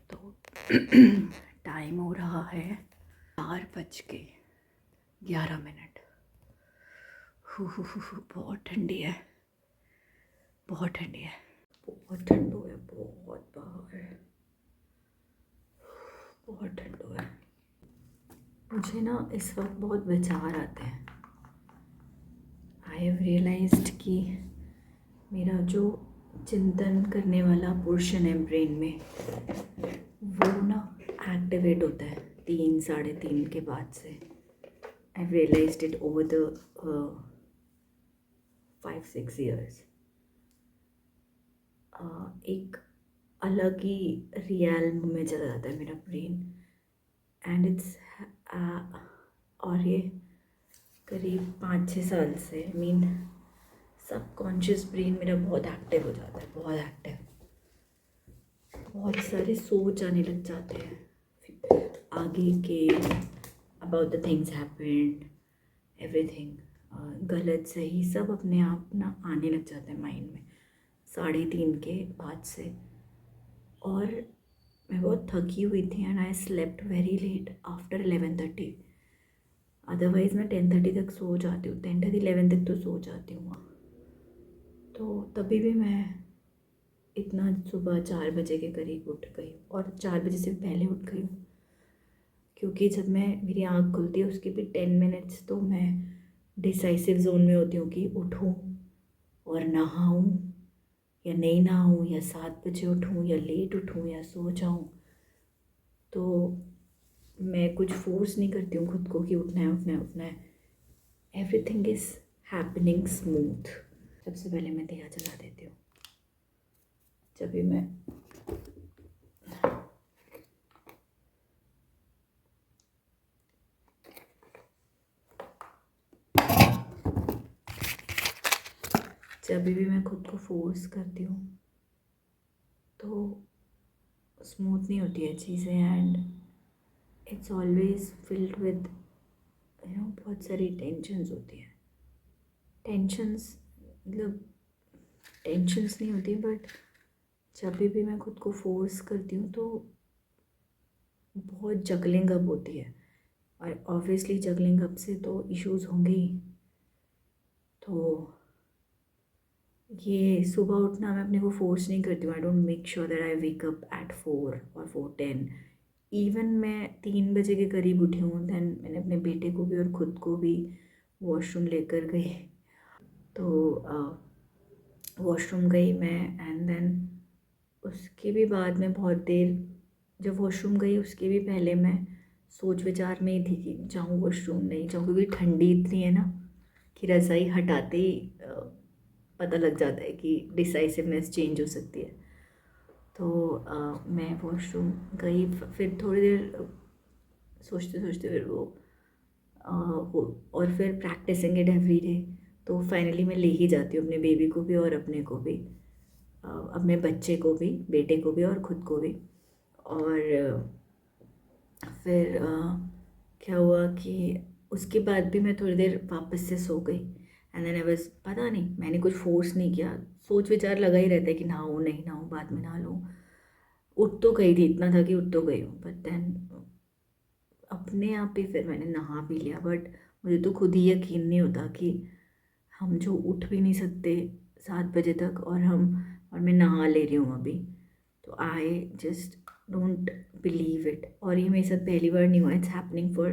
तो टाइम हो रहा है 4:11। बहुत ठंडी है, बहुत ठंडी है, बहुत ठंडू है, बहुत बाहर बहुत ठंडू है। मुझे ना इस वक्त बहुत विचार आते हैं। आई हैव रियलाइज्ड कि मेरा जो चिंतन करने वाला पोर्शन है ब्रेन में, वो ना एक्टिवेट होता है 3 साढ़े 3 के बाद से। I have realised it over the 5-6 years। एक अलग ही रियल्म में चला जाता है मेरा ब्रेन, एंड इट्स और ये करीब 5-6 साल से सबकॉन्शियस ब्रेन मेरा बहुत एक्टिव हो जाता है, बहुत एक्टिव। बहुत सारे सोच आने लग जाते हैं आगे के, about the things happened, everything, गलत सही सब अपने आप ना आने लग जाते हैं माइंड में 3:30 के बाद से। और मैं बहुत थकी हुई थी and I slept very late after 11:30। Otherwise मैं 10:30 तक सो जाती हूँ, 10-11 तक तो सो जाती हूँ। तो तभी भी मैं इतना सुबह 4 बजे के करीब उठ गई, और 4 बजे से पहले उठ गई हूँ, क्योंकि जब मेरी आँख खुलती है उसके भी 10 मिनट्स तो मैं डिसाइसिव जोन में होती हूँ कि उठूँ और नहाऊँ या नहीं नहाऊँ, या 7 बजे उठूँ या लेट उठूँ या सो जाऊँ। तो मैं कुछ फोर्स नहीं करती हूँ खुद को कि उठना है उठना है उठना है। Everything is happening smooth. सबसे पहले मैं दिया जला देती हूँ। जब भी मैं खुद को फोर्स करती हूँ तो स्मूथ नहीं होती है चीज़ें, and it's always filled with बहुत सारी टेंशन्स होती हैं। टेंशन्स नहीं होती, बट जब भी मैं खुद को फोर्स करती हूँ तो बहुत जगलिंग अप होती है, और ऑब्वियसली जगलिंग अप से तो इश्यूज होंगे ही। तो ये सुबह उठना मैं अपने को फोर्स नहीं करती हूँ। I don't make sure that I wake up eight 4 और 4:10। इवन मैं 3 बजे के करीब उठी हूँ, दैन मैंने अपने बेटे को भी और ख़ुद को भी वॉशरूम लेकर गई। तो वॉशरूम गई मैं, एंड देन उसके भी बाद में बहुत देर, जब वॉशरूम गई उसके भी पहले मैं सोच विचार में ही थी कि जाऊँ वॉशरूम नहीं जाऊँ, क्योंकि ठंडी इतनी है ना कि रज़ाई हटाते ही पता लग जाता है कि डिसाइसिवनेस चेंज हो सकती है। तो मैं वॉशरूम गई, फिर थोड़ी देर सोचते सोचते फिर और फिर प्रैक्टिसिंग इट एवरी डे। तो फाइनली मैं ले ही जाती हूँ अपने बेबी को भी और अपने को भी, अपने बच्चे को भी, बेटे को भी और ख़ुद को भी। और फिर क्या हुआ कि उसके बाद भी मैं थोड़ी देर वापस से सो गई, एंड देन आई वाज, पता नहीं मैंने कुछ फोर्स नहीं किया। सोच विचार लगा ही रहता है कि नहाऊँ नहीं नहाऊँ, बाद में नहा लूँ। उठ तो गई थी, इतना था कि उठ तो गई हूँ, बट देन अपने आप ही फिर मैंने नहा भी लिया। बट मुझे तो खुद ही यकीन नहीं होता कि हम जो उठ भी नहीं सकते 7 बजे तक, और मैं नहा ले रही हूँ अभी। तो I just don't believe it. और ये मेरे साथ पहली बार नहीं हुआ, इट्स हैपनिंग फॉर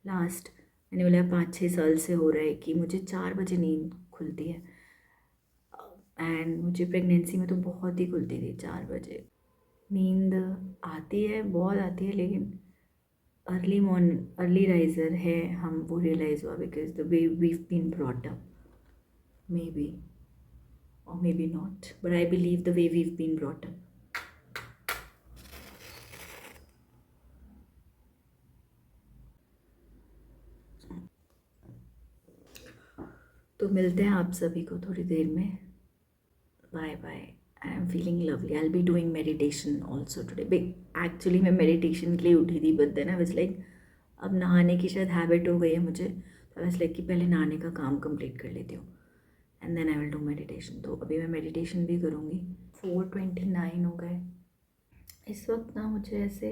लास्ट, मैंने बोला 5-6 साल से हो रहा है कि मुझे 4 बजे नींद खुलती है। एंड मुझे प्रेगनेंसी में तो बहुत ही खुलती थी 4 बजे नींद। आती है, बहुत आती है, लेकिन अर्ली राइजर है हम, वो रियलाइज़ हुआ because the way we've been brought up, maybe or maybe not, but I believe the way we've been brought up. तो मिलते हैं आप सभी को थोड़ी देर में। Bye bye. I am feeling lovely. I will be doing meditation also today. Actually मैं मेडिटेशन के लिए उठी थी, but then I was like अब नहाने की शायद हैबिट हो गई है मुझे, तो आई वाज लाइक कि पहले नहाने का काम कंप्लीट कर लेती हूँ, and then I will do meditation. तो अभी मैं मेडिटेशन भी करूँगी। 4:29 हो गए, इस वक्त ना मुझे ऐसे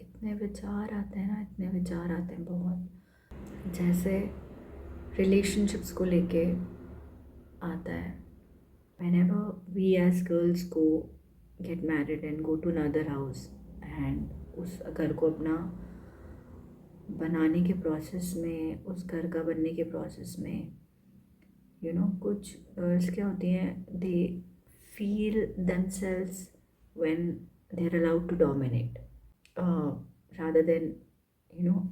इतने विचार आते हैं ना, इतने विचार आते हैं बहुत, जैसे रिलेशनशिप्स को लेके आता है. Whenever we as girls go get married and go to another house and उस घर को अपना बनाने के प्रोसेस में, उस घर का बनने के प्रोसेस में कुछ गर्ल्स क्या होती हैं, they feel themselves when they are allowed to dominate, rather than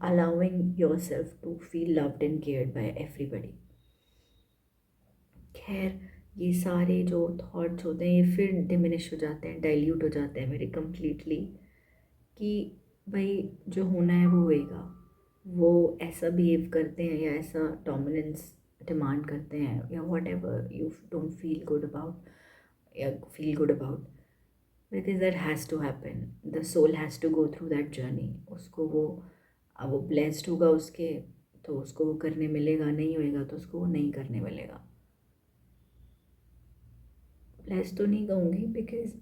allowing yourself to feel loved and cared by everybody. खैर, ये सारे जो थॉट्स होते हैं ये फिर डिमिनिश हो जाते हैं, डाइल्यूट हो जाते हैं मेरे कम्प्लीटली, कि भाई जो होना है वो होएगा. वो ऐसा बिहेव करते हैं या ऐसा डोमिनेंस डिमांड करते हैं या whatever you don't feel good about या feel good about, because that has to happen. The soul has to go through that journey. उसको वो ब्लेस्ड होगा उसके, तो उसको वो करने मिलेगा, नहीं होएगा तो उसको वो नहीं करने मिलेगा. ब्लेस्ड तो नहीं कहूँगी, बिकॉज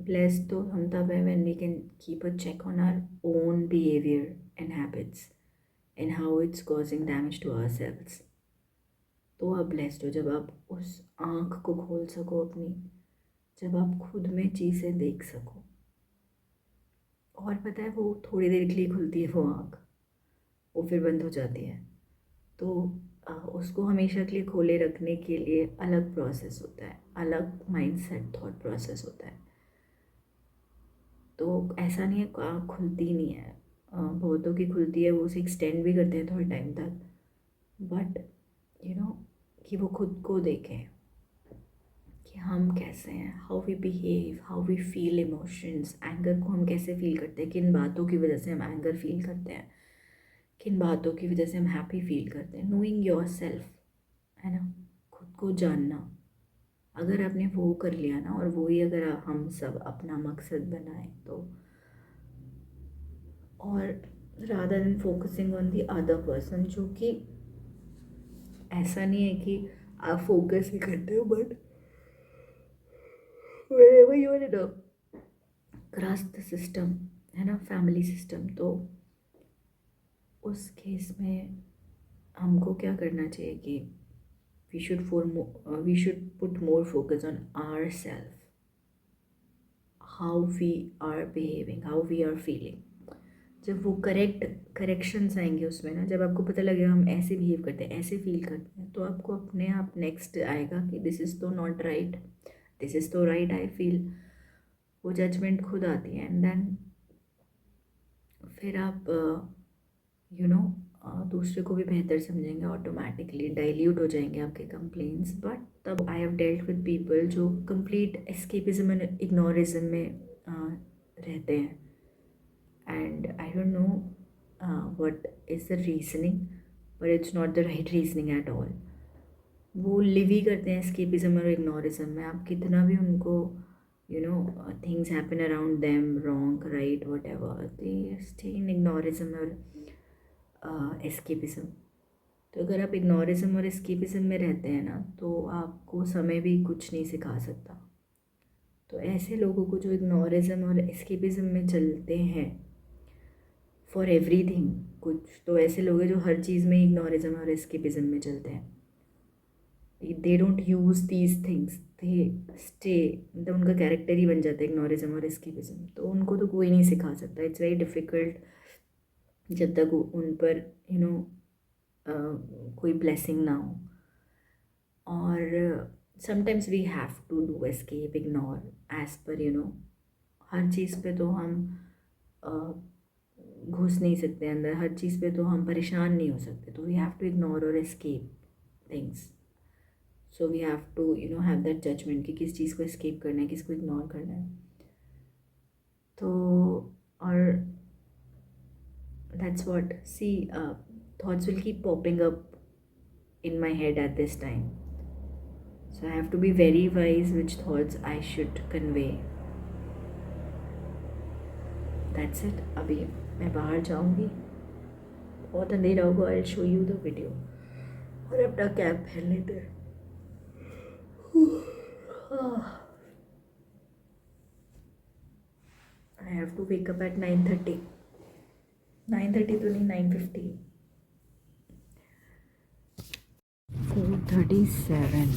blessed तो हम तब है when we can keep a check on our own behavior and habits and how it's causing damage to ourselves. तो आप blessed हो जब आप उस आँख को खोल सको अपनी, जब आप खुद में चीज़ें देख सको. और पता है, वो थोड़ी देर के लिए खुलती है वो आँख, वो फिर बंद हो जाती है. तो उसको हमेशा के लिए खोले रखने के लिए अलग प्रोसेस होता है, अलग माइंडसेट थॉट प्रोसेस होता है. तो ऐसा नहीं है आँख खुलती नहीं है, बहुतों की खुलती है, वो उसे एक्सटेंड भी करते हैं थोड़े टाइम तक, बट कि वो खुद को देखें कि हम कैसे हैं, how we behave, how we feel emotions. Anger को हम कैसे फील करते हैं, किन बातों की वजह से हम एंगर फील करते हैं, किन बातों की वजह से हम हैप्पी फील करते हैं. नोइंग योर सेल्फ, है ना, खुद को जानना. अगर आपने वो कर लिया ना, और वो ही अगर हम सब अपना मकसद बनाएं तो, और rather than focusing on the other person, जो कि ऐसा नहीं है कि आप फोकस ही करते हो, but wherever you are in a caste system, है ना, फैमिली सिस्टम, तो उस केस में हमको क्या करना चाहिए कि we should put more focus on ourselves, how we are behaving, how we are feeling. जब वो करेक्शंस आएंगे उसमें ना, जब आपको पता लगेगा हम ऐसे बिहेव करते हैं, ऐसे फील करते हैं, तो आपको अपने आप नेक्स्ट आएगा कि दिस इज़ तो नॉट राइट, दिस इज़ तो राइट आई फील. वो जजमेंट खुद आती है, एंड देन फिर आप दूसरे को भी बेहतर समझेंगे, ऑटोमेटिकली डाइल्यूट हो जाएंगे आपके कंप्लेंट्स. बट तब I have dealt with people जो कंप्लीट एस्केपिज्म एंड इग्नोरिज्म में रहते हैं, and I don't know what is the reasoning, but it's not the right reasoning at all. वो लिव ही करते हैं एस्केपिज्म और इग्नोरिज्म में. आप कितना भी उनको things happen around them, wrong right whatever, they stay in ignorism और एस्केपिज्म. तो अगर आप इग्नोरिज्म और एस्केपिज्म में रहते हैं ना, तो आपको समय भी कुछ नहीं सिखा सकता. तो ऐसे लोगों को जो इग्नोरिज्म और एस्केपिज्म में चलते हैं फॉर एवरीथिंग, कुछ तो ऐसे लोग हैं जो हर चीज़ में इग्नोरिज्म और एस्केपिज्म में चलते हैं. They don't use these things, they stay, मतलब उनका कैरेक्टर ही बन जाता है इग्नोरिज्म और एस्केपिज्म. तो उनको तो कोई नहीं सिखा सकता. इट्स वेरी डिफ़िकल्ट जब तक उन पर कोई ब्लेसिंग ना हो. और sometimes we have to do escape, ignore, as per हर चीज़ पे तो हम घुस नहीं सकते अंदर, हर चीज़ पे तो हम परेशान नहीं हो सकते. तो वी हैव टू इग्नोर और escape things. So we have to have that judgement कि किस चीज़ को एस्केप करना है, किसको इग्नोर करना है. तो और that's what, see, thoughts will keep popping up in my head at this time, so I have to be very wise which thoughts I should convey. That's it. अभी मैं बाहर जाऊँगी, बहुत अंधेरा होगा, I'll show you the video, और अपना cap पहन लेते हैं. I have to wake up at 9:30. 9:30 तो नहीं, 9:50. 4:37.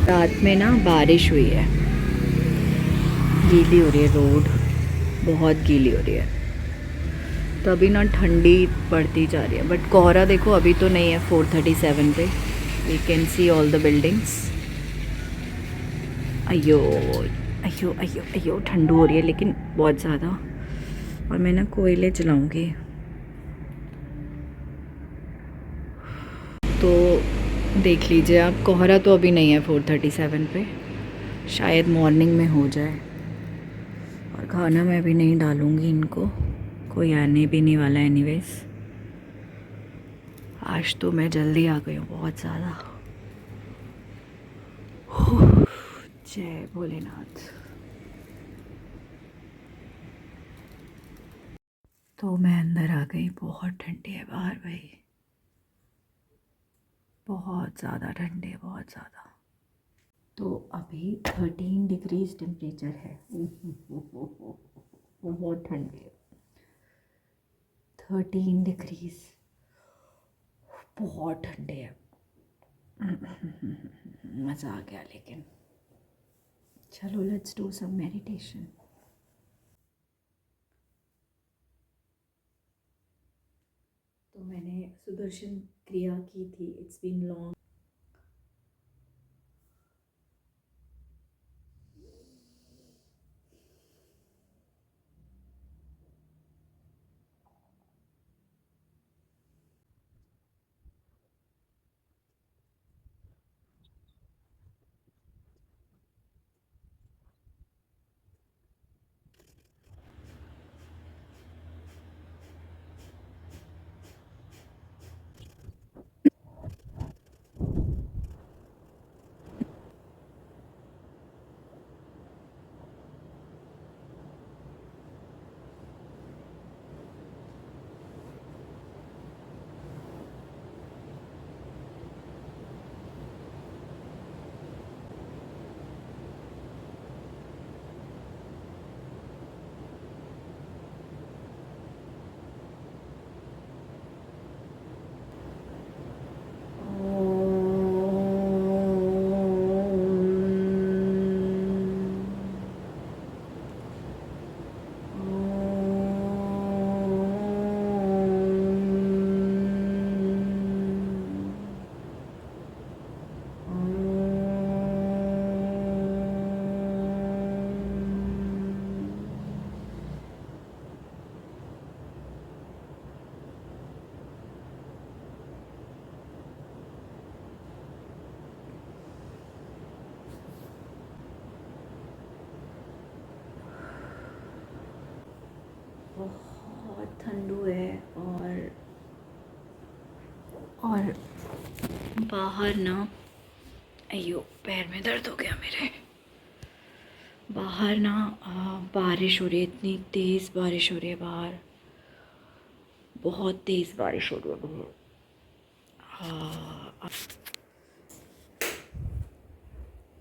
रात में ना बारिश हुई है, गीली हो रही है रोड, बहुत गीली हो रही है. तो अभी ना ठंडी पड़ती जा रही है, बट कोहरा देखो अभी तो नहीं है. 4:37 पे we can see all the buildings. अयो अयो अयो अयो, ठंडू हो रही है लेकिन बहुत ज़्यादा. और मैं ना कोयले जलाऊंगी. तो देख लीजिए आप, कोहरा तो अभी नहीं है 4:37 पे, शायद मॉर्निंग में हो जाए. और खाना मैं भी नहीं डालूँगी इनको, कोई आने भी नहीं वाला एनीवेज. आज तो मैं जल्दी आ गई हूँ बहुत ज़्यादा. जय भोलेनाथ. तो मैं अंदर आ गई. बहुत ठंडी है बाहर भाई, बहुत ज़्यादा ठंडी है, बहुत ज़्यादा. तो अभी 13 डिग्रीज टेम्परेचर है. बहुत ठंडी है. 13 डिग्रीज, बहुत ठंडे है. मज़ा आ गया. लेकिन चलो लेट्स डू सम मेडिटेशन. तो मैंने सुदर्शन क्रिया की थी. It's been long. बहुत ठंडू है. और बाहर ना, अयो पैर में दर्द हो गया मेरे. बाहर ना बारिश हो रही है. इतनी तेज़ बारिश हो रही है बाहर, बहुत तेज़ बारिश हो रही है बाहर.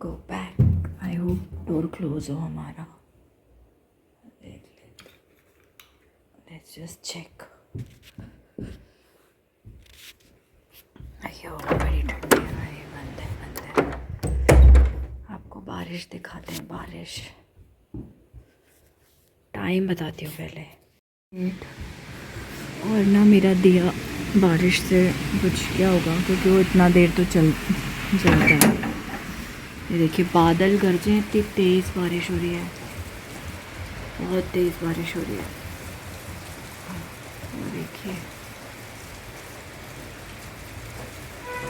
Go back. I hope door close हो हमारा. Let's just check. अयो बड़ी ठंडी है भाई. बंद है, बंद है. आपको बारिश दिखाते हैं. बारिश टाइम बताती हूँ पहले. और ना मेरा दिया बारिश से कुछ क्या होगा, क्योंकि वो इतना देर तो जलता है. ये देखिए बादल गरजे हैं. इतनी तेज़ बारिश हो रही है, बहुत तेज़ बारिश हो रही है. और देखिए,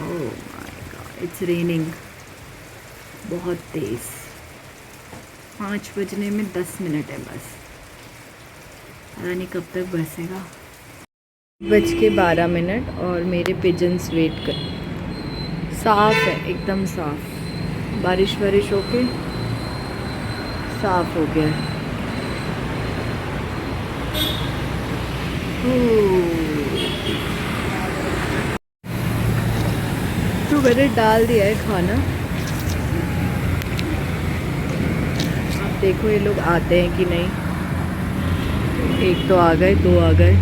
oh my God, it's raining बहुत तेज़. 5 बजने में 10 मिनट है बस. पता नहीं कब तक बरसेगा. 1:12 और मेरे पिजन्स वेट कर. साफ़ है, एकदम साफ़. बारिश होके साफ़ हो गया है. मैंने डाल दिया है खाना। अब देखो ये लोग आते हैं कि नहीं। एक तो आ गए, दो आ गए।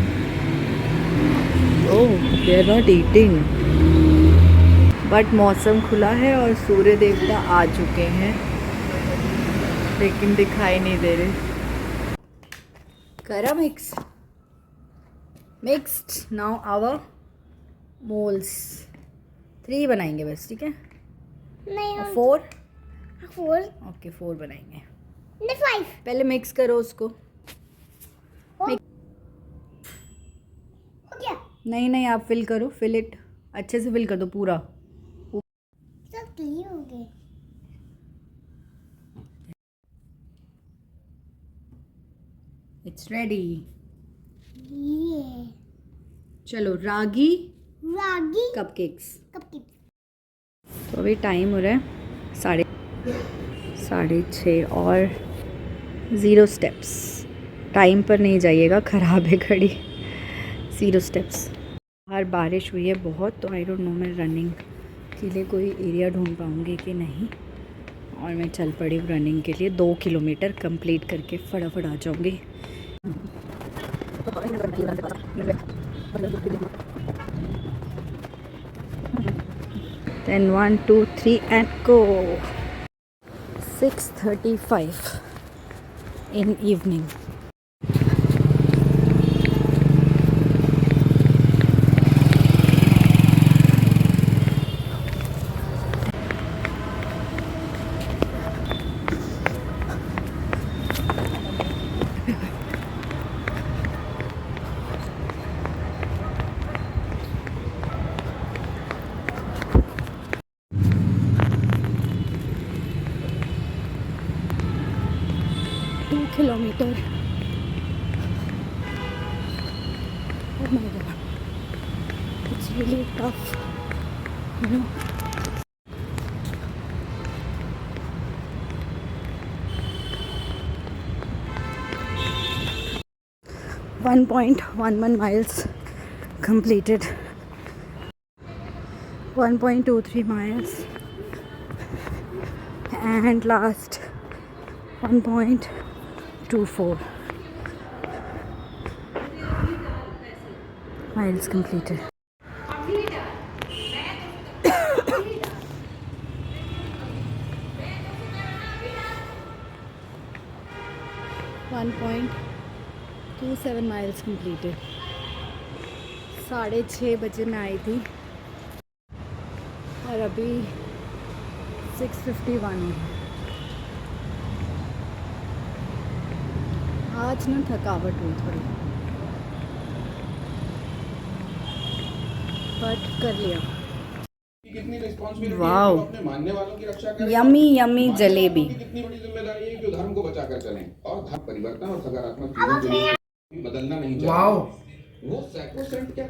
Oh, they are not eating. But मौसम खुला है और सूर्य देवता आ चुके हैं, लेकिन दिखाई नहीं दे रहे। करा mix mixed. Now our moles 3 बनाएंगे बस, ठीक है? नहीं, 4। 4 ओके 4 बनाएंगे। नहीं 5 पहले मिक्स करो उसको। हो गया। नहीं नहीं, आप फिल करो, फिल इट अच्छे से फिल कर दो पूरा। सब क्लियर हो गए। It's ready. ये चलो रागी रागी कपकेक्स। कपकेक। तो अभी टाइम हो रहा है 6:30 और 0 स्टेप्स। टाइम पर नहीं जाइएगा, ख़राब है घड़ी। 0 स्टेप्स। बाहर बारिश हुई है बहुत, तो आई डोंट नो मैं रनिंग के लिए कोई एरिया ढूंढ पाऊँगी कि नहीं। और मैं चल पड़ी हूँ रनिंग के लिए। 2 किलोमीटर कंप्लीट करके फटाफट आ जाऊँगी। Then 1, 2, 3 and go. 6:35 in evening. Kilometer. Oh my god, it's really tough, you know. .11 miles completed. 1.23 miles and last 1.24 miles completed. One 1.27 miles completed. 6:30 बजे मैं आई थी और अभी 6:51 है। आज ना थकावट हुई थोड़ी, बट कर लिया। कितनी रिस्पांसिबिलिटी वाओ, है अपने मानने वालों की रक्षा करें। Yummy yummy jalebi. कितनी बड़ी जिम्मेदारी है कि धर्म को बचाकर चलें और धर्म परिवर्तन और सकारात्मक चीजों के लिए बदलना नहीं चाहिए। वो सैक्रोसेंट क्या